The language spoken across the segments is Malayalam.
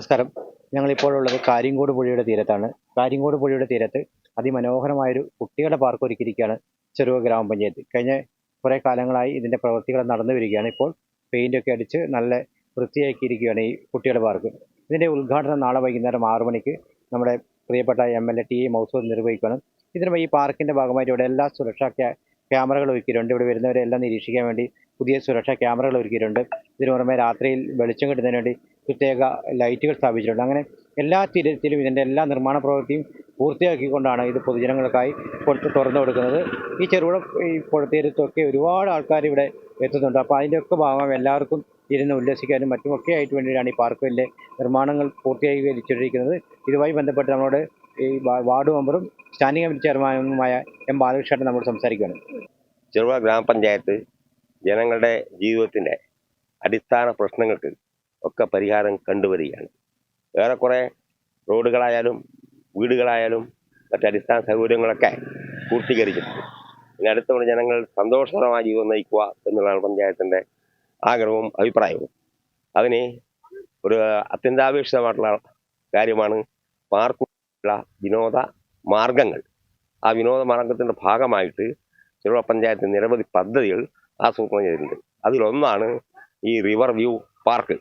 നമസ്കാരം. ഞങ്ങളിപ്പോഴുള്ളത് കാര്യങ്കോട് പുഴയുടെ തീരത്താണ്. കാര്യങ്കോട് പുഴയുടെ തീരത്ത് അതിമനോഹരമായൊരു കുട്ടികളുടെ പാർക്ക് ഒരുക്കിയിരിക്കുകയാണ് ചെറുവ ഗ്രാമപഞ്ചായത്ത്. കഴിഞ്ഞ കുറേ കാലങ്ങളായി ഇതിൻ്റെ പ്രവൃത്തികൾ നടന്നു വരികയാണ്. ഇപ്പോൾ പെയിൻ്റൊക്കെ അടിച്ച് നല്ല വൃത്തിയാക്കിയിരിക്കുകയാണ് ഈ കുട്ടികളുടെ പാർക്ക്. ഇതിൻ്റെ ഉദ്ഘാടനം നാളെ വൈകുന്നേരം 6 മണിക്ക് നമ്മുടെ പ്രിയപ്പെട്ട MLA ടി മൗസൂദ് നിർവഹിക്കണം. ഇതിന് ഈ പാർക്കിൻ്റെ ഭാഗമായിട്ട് ഇവിടെ എല്ലാ സുരക്ഷാ ക്യാമറകൾ ഒരുക്കിയിട്ടുണ്ട്. ഇവിടെ വരുന്നവരെല്ലാം നിരീക്ഷിക്കാൻ വേണ്ടി പുതിയ സുരക്ഷാ ക്യാമറകൾ ഒരുക്കിയിട്ടുണ്ട്. ഇതിനു പുറമെ രാത്രിയിൽ വെളിച്ചം കിട്ടുന്നതിന് വേണ്ടി പ്രത്യേക ലൈറ്റുകൾ സ്ഥാപിച്ചിട്ടുണ്ട്. അങ്ങനെ എല്ലാ തരത്തിലും ഇതിൻ്റെ എല്ലാ നിർമ്മാണ പ്രവൃത്തിയും പൂർത്തിയാക്കിക്കൊണ്ടാണ് ഇത് പൊതുജനങ്ങൾക്കായി തുറന്നു കൊടുക്കുന്നത്. ഈ ചെറുപുഴ ഈ പുഴത്തീരത്തൊക്കെ ഒരുപാട് ആൾക്കാർ ഇവിടെ എത്തുന്നുണ്ട്. അപ്പോൾ അതിൻ്റെയൊക്കെ ഭാഗമായി എല്ലാവർക്കും ഇരുന്ന് ഉല്ലസിക്കാനും മറ്റുമൊക്കെ ആയിട്ട് വേണ്ടിയിട്ടാണ് ഈ പാർക്കിൻ്റെ നിർമ്മാണങ്ങൾ പൂർത്തീകരിച്ചിരിക്കുന്നത്. ഇതുമായി ബന്ധപ്പെട്ട് നമ്മളോട് ഈ വാർഡ് മെമ്പറും സ്റ്റാൻഡിംഗ് കമ്മിറ്റി ചെയർമാനുമായ M. ബാലകൃഷ്ണൻ നമ്മൾ സംസാരിക്കുകയാണ്. ചെറുപുഴ ഗ്രാമപഞ്ചായത്ത് ജനങ്ങളുടെ ജീവിതത്തിൻ്റെ അടിസ്ഥാന പ്രശ്നങ്ങൾക്ക് ഒക്കെ പരിഹാരം കണ്ടുവരികയാണ്. ഏറെക്കുറെ റോഡുകളായാലും വീടുകളായാലും മറ്റ് അടിസ്ഥാന സൗകര്യങ്ങളൊക്കെ പൂർത്തീകരിച്ചിട്ടുണ്ട്. ഇനി അടുത്തുള്ള ജനങ്ങൾ സന്തോഷകരമായ ജീവിതം നയിക്കുക എന്നുള്ളതാണ് പഞ്ചായത്തിൻ്റെ ആഗ്രഹവും അഭിപ്രായവും. അതിന് ഒരു അത്യന്താപേക്ഷിതമായിട്ടുള്ള കാര്യമാണ് പാർക്കുള്ള വിനോദ മാർഗങ്ങൾ. ആ വിനോദ മാർഗത്തിൻ്റെ ഭാഗമായിട്ട് ചെറുപുഴ പഞ്ചായത്ത് നിരവധി പദ്ധതികൾ ആസൂത്രണം ചെയ്തിട്ടുണ്ട്. അതിലൊന്നാണ് ഈ റിവർ വ്യൂ പാർക്ക്.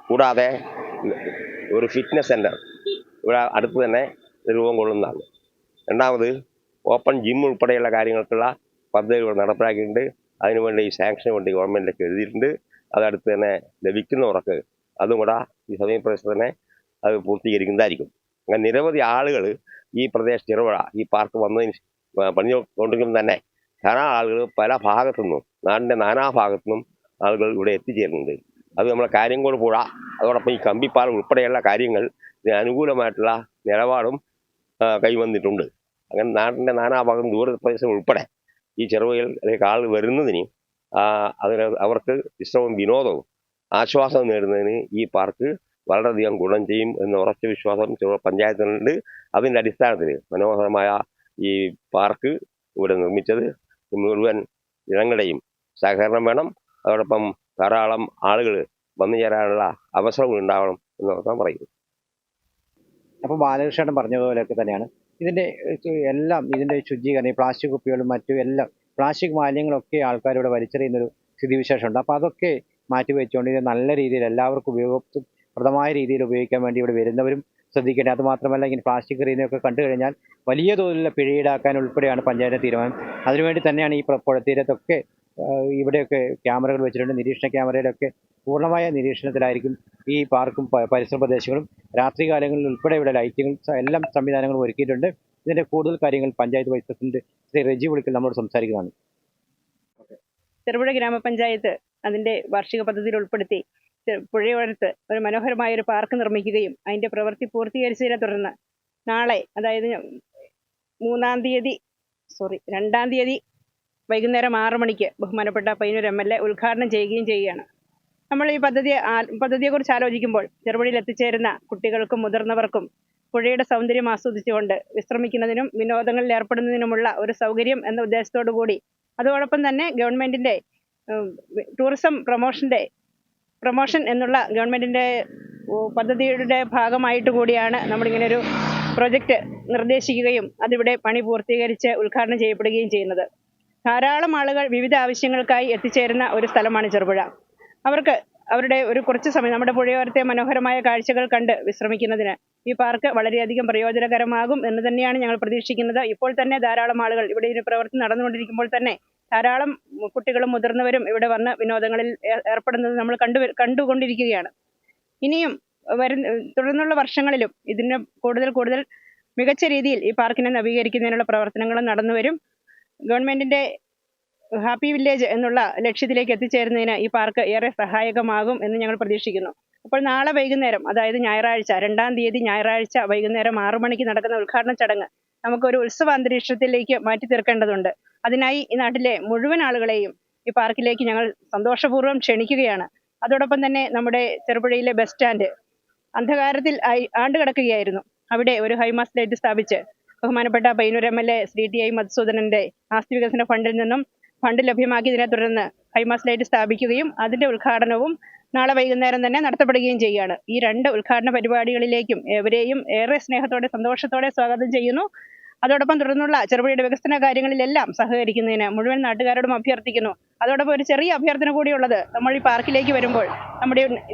കൂടാതെ ഒരു ഫിറ്റ്നസ് സെൻറ്റർ ഇവിടെ അടുത്ത് തന്നെ രൂപം കൊള്ളുന്നതാണ്. രണ്ടാമത് ഓപ്പൺ ജിം ഉൾപ്പെടെയുള്ള കാര്യങ്ങൾക്കുള്ള പദ്ധതികൾ നടപ്പിലാക്കിയിട്ടുണ്ട്. അതിനുവേണ്ടി ഈ സാങ്ഷന് വേണ്ടി ഗവൺമെൻറ്റിലേക്ക് എഴുതിയിട്ടുണ്ട്. അതടുത്ത് തന്നെ ലഭിക്കുന്നവർക്ക് അതും കൂടെ ഈ സമയപ്രദേശത്ത് തന്നെ അത് പൂർത്തീകരിക്കുന്നതായിരിക്കും. അങ്ങനെ നിരവധി ആളുകൾ ഈ പ്രദേശത്ത് ചെറുപുഴ ഈ പാർക്ക് വന്നതിന് പണിഞ്ഞുകൊണ്ടിരിക്കുമ്പോൾ തന്നെ ധാരാളം ആളുകൾ പല ഭാഗത്തു നിന്നും നാടിൻ്റെ നാനാഭാഗത്തു നിന്നും ആളുകൾ ഇവിടെ എത്തിച്ചേരുന്നുണ്ട്. അത് നമ്മളെ കാര്യങ്കോട് പുഴ അതോടൊപ്പം ഈ കമ്പിപ്പാലം ഉൾപ്പെടെയുള്ള കാര്യങ്ങൾ ഇതിന് അനുകൂലമായിട്ടുള്ള നിലപാടും കൈവന്നിട്ടുണ്ട്. അങ്ങനെ നാടിൻ്റെ നാനാഭാഗം ദൂരപ്രദേശം ഉൾപ്പെടെ ഈ ചെറുപുഴയിലേക്ക് ആൾ വരുന്നതിന് അതിന് അവർക്ക് ഇഷ്ടവും വിനോദവും ആശ്വാസം നേടുന്നതിന് ഈ പാർക്ക് വളരെയധികം ഗുണം ചെയ്യും എന്ന ഉറച്ച വിശ്വാസം ചെറുപുഴ പഞ്ചായത്തിനുണ്ട്. അതിൻ്റെ അടിസ്ഥാനത്തിൽ മനോഹരമായ ഈ പാർക്ക് ഇവിടെ നിർമ്മിച്ചത് മുഴുവൻ ജനങ്ങളുടെയും സഹകരണം വേണം. അതോടൊപ്പം ധാരാളം ആളുകൾ വന്നു ചേരാനുള്ള അവസരങ്ങൾ ഉണ്ടാവണം എന്ന് പറയുന്നു. അപ്പോൾ ബാലകൃഷ്ണൻ പറഞ്ഞതുപോലെയൊക്കെ തന്നെയാണ് ഇതിൻ്റെ എല്ലാം ഇതിൻ്റെ ശുചീകരണം, ഈ പ്ലാസ്റ്റിക് കുപ്പികളും മറ്റും എല്ലാം പ്ലാസ്റ്റിക് മാലിന്യങ്ങളൊക്കെ ആൾക്കാരിവിടെ വലിച്ചെറിയുന്നൊരു സ്ഥിതിവിശേഷമുണ്ട്. അപ്പോൾ അതൊക്കെ മാറ്റി വെച്ചുകൊണ്ട് ഇത് നല്ല രീതിയിൽ എല്ലാവർക്കും ഉപയോഗപ്രദമായ രീതിയിൽ ഉപയോഗിക്കാൻ വേണ്ടി ഇവിടെ വരുന്നവരും ശ്രദ്ധിക്കേണ്ടത്. അതുമാത്രമല്ല, ഇങ്ങനെ പ്ലാസ്റ്റിക് എറിയുന്നതൊക്കെ കണ്ടു കഴിഞ്ഞാൽ വലിയ തോതിലുള്ള പിഴ ഈടാക്കാൻ ഉൾപ്പെടെയാണ് പഞ്ചായത്ത് തീരുമാനം. അതിനുവേണ്ടി തന്നെയാണ് ഈ പുഴത്തീരത്തൊക്കെ ഇവിടെയൊക്കെ ക്യാമറകൾ വെച്ചിട്ടുണ്ട്. നിരീക്ഷണ ക്യാമറയിലൊക്കെ പൂർണ്ണമായ നിരീക്ഷണത്തിലായിരിക്കും ഈ പാർക്കും പരിസര പ്രദേശങ്ങളും. രാത്രി കാലങ്ങളിൽ ഉൾപ്പെടെ ഇവിടെ ലൈറ്റുകൾ എല്ലാം സംവിധാനങ്ങളും ഒരുക്കിയിട്ടുണ്ട്. ഇതിൻ്റെ കൂടുതൽ കാര്യങ്ങൾ പഞ്ചായത്ത് വൈസ് പ്രസിഡന്റ് ശ്രീ റെജി പുളിക്കൽ നമ്മളോട് സംസാരിക്കുന്നതാണ്. ചെറുപുഴ ഗ്രാമപഞ്ചായത്ത് അതിൻ്റെ വാർഷിക പദ്ധതിയിൽ ഉൾപ്പെടുത്തി പുഴയോരത്ത് ഒരു മനോഹരമായ ഒരു പാർക്ക് നിർമ്മിക്കുകയും അതിൻ്റെ പ്രവൃത്തി പൂർത്തീകരിച്ചതിനെ തുടർന്ന് നാളെ, അതായത് 2-ാം തീയതി വൈകുന്നേരം 6 മണിക്ക് ബഹുമാനപ്പെട്ട പയ്യന്നൂർ MLA ഉദ്ഘാടനം ചെയ്യുകയും ചെയ്യുകയാണ്. നമ്മൾ ഈ പദ്ധതിയെക്കുറിച്ച് ആലോചിക്കുമ്പോൾ ചെറുപുഴയിൽ എത്തിച്ചേരുന്ന കുട്ടികൾക്കും മുതിർന്നവർക്കും പുഴയുടെ സൗന്ദര്യം ആസ്വദിച്ചുകൊണ്ട് വിശ്രമിക്കുന്നതിനും വിനോദങ്ങളിൽ ഏർപ്പെടുന്നതിനുമുള്ള ഒരു സൗകര്യം എന്ന ഉദ്ദേശത്തോടു കൂടി, അതോടൊപ്പം തന്നെ ഗവൺമെൻറ്റിൻ്റെ ടൂറിസം പ്രൊമോഷൻ എന്നുള്ള ഗവൺമെൻറ്റിൻ്റെ പദ്ധതിയുടെ ഭാഗമായിട്ട് കൂടിയാണ് നമ്മളിങ്ങനൊരു പ്രൊജക്റ്റ് നിർദ്ദേശിക്കുകയും അതിവിടെ പണി പൂർത്തീകരിച്ച് ഉദ്ഘാടനം ചെയ്യപ്പെടുകയും ചെയ്യുന്നത്. ധാരാളം ആളുകൾ വിവിധ ആവശ്യങ്ങൾക്കായി എത്തിച്ചേരുന്ന ഒരു സ്ഥലമാണ് ചെറുപുഴ. അവർക്ക് അവരുടെ ഒരു കുറച്ച് സമയം നമ്മുടെ പുഴയോരത്തെ മനോഹരമായ കാഴ്ചകൾ കണ്ട് വിശ്രമിക്കുന്നതിന് ഈ പാർക്ക് വളരെയധികം പ്രയോജനകരമാകും എന്ന് തന്നെയാണ് ഞങ്ങൾ പ്രതീക്ഷിക്കുന്നത്. ഇപ്പോൾ തന്നെ ധാരാളം ആളുകൾ ഇവിടെ ഈ പ്രവൃത്തി നടന്നുകൊണ്ടിരിക്കുമ്പോൾ തന്നെ ധാരാളം കുട്ടികളും മുതിർന്നവരും ഇവിടെ വന്ന് വിനോദങ്ങളിൽ ഏർപ്പെടുന്നത് നമ്മൾ കണ്ടുകൊണ്ടിരിക്കുകയാണ്. ഇനിയും തുടർന്നുള്ള വർഷങ്ങളിലും ഇതിന് കൂടുതൽ മികച്ച രീതിയിൽ ഈ പാർക്കിനെ നവീകരിക്കുന്നതിനുള്ള പ്രവർത്തനങ്ങളും നടന്നുവരും. ഗവൺമെൻറ്റിൻ്റെ ഹാപ്പി വില്ലേജ് എന്നുള്ള ലക്ഷ്യത്തിലേക്ക് എത്തിച്ചേരുന്നതിന് ഈ പാർക്ക് ഏറെ സഹായകമാകും എന്ന് ഞങ്ങൾ പ്രതീക്ഷിക്കുന്നു. അപ്പോൾ നാളെ വൈകുന്നേരം, അതായത് ഞായറാഴ്ച 2-ാം തീയതി ഞായറാഴ്ച വൈകുന്നേരം 6 മണിക്ക് നടക്കുന്ന ഉദ്ഘാടന ചടങ്ങ് നമുക്കൊരു ഉത്സവ അന്തരീക്ഷത്തിലേക്ക് മാറ്റി തീർക്കേണ്ടതുണ്ട്. അതിനായി ഈ നാട്ടിലെ മുഴുവൻ ആളുകളെയും ഈ പാർക്കിലേക്ക് ഞങ്ങൾ സന്തോഷപൂർവ്വം ക്ഷണിക്കുകയാണ്. അതോടൊപ്പം തന്നെ നമ്മുടെ ചെറുപുഴയിലെ ബസ് സ്റ്റാൻഡ് അന്ധകാരത്തിൽ ആണ്ടുകിടക്കുകയായിരുന്നു. അവിടെ ഒരു ഹൈമാസ്റ്റ് ലൈറ്റ് സ്ഥാപിച്ച് ബഹുമാനപ്പെട്ട പയ്യന്നൂർ MLA ശ്രീ ടി മധുസൂദനന്റെ ആസ്തി വികസന ഫണ്ടിൽ നിന്നും ഫണ്ട് ലഭ്യമാക്കിയതിനെ തുടർന്ന് ഹൈമാസ്റ്റ് ലൈറ്റ് സ്ഥാപിക്കുകയും അതിൻ്റെ ഉദ്ഘാടനവും നാളെ വൈകുന്നേരം തന്നെ നടത്തപ്പെടുകയും ചെയ്യുകയാണ്. ഈ 2 ഉദ്ഘാടന പരിപാടികളിലേക്കും ഏവരെയും ഏറെ സ്നേഹത്തോടെ സന്തോഷത്തോടെ സ്വാഗതം ചെയ്യുന്നു. അതോടൊപ്പം തുടർന്നുള്ള ചെറുപുഴയുടെ വികസന കാര്യങ്ങളിലെല്ലാം സഹകരിക്കുന്നതിന് മുഴുവൻ നാട്ടുകാരോടും അഭ്യർത്ഥിക്കുന്നു. അതോടൊപ്പം ഒരു ചെറിയ അഭ്യർത്ഥന കൂടിയുള്ളത്, നമ്മൾ ഈ പാർക്കിലേക്ക് വരുമ്പോൾ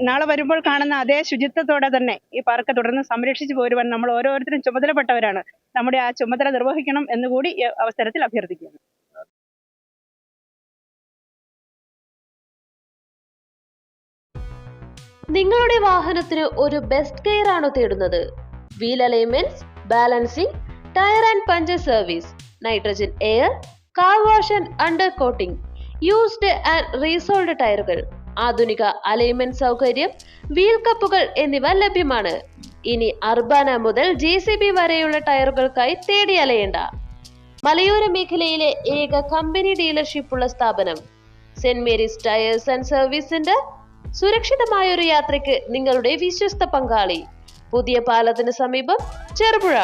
നാളെ വരുമ്പോൾ കാണുന്ന അതേ ശുചിത്വത്തോടെ തന്നെ ഈ പാർക്ക് തുടർന്ന് സംരക്ഷിച്ചു പോരുവാൻ നമ്മൾ ഓരോരുത്തരും ചുമതലപ്പെട്ടവരാണ്. നമ്മുടെ ആ ചുമതല നിർവഹിക്കണം എന്നുകൂടി ഈ അവസരത്തിൽ അഭ്യർത്ഥിക്കുന്നു. നിങ്ങളുടെ വാഹനത്തിന് ഒരു ബെസ്റ്റ് കെയർ ആണോ തേടുന്നത്? Wheel alignments, balancing, tyre and puncture service, nitrogen air, car wash and undercoating, used and resold ടയറുകൾ, ആധുനിക അലൈൻമെന്റ് സൗകര്യം, വീൽ കപ്പുകൾ എന്നിവ ലഭ്യമാണ്. ഇനി അർബാന മുതൽ JCB വരെയുള്ള ടയറുകൾക്കായി തേടി അലയേണ്ട. മലയോര മേഖലയിലെ ഏക കമ്പനി ഡീലർഷിപ്പുള്ള സ്ഥാപനം saint Mary's tyres and service centre. സുരക്ഷിതമായ ഒരു യാത്രയ്ക്ക് നിങ്ങളുടെ വിശ്വസ്ത പങ്കാളി. പുതിയ പാലത്തിന് സമീപം, ചെറുപുഴ.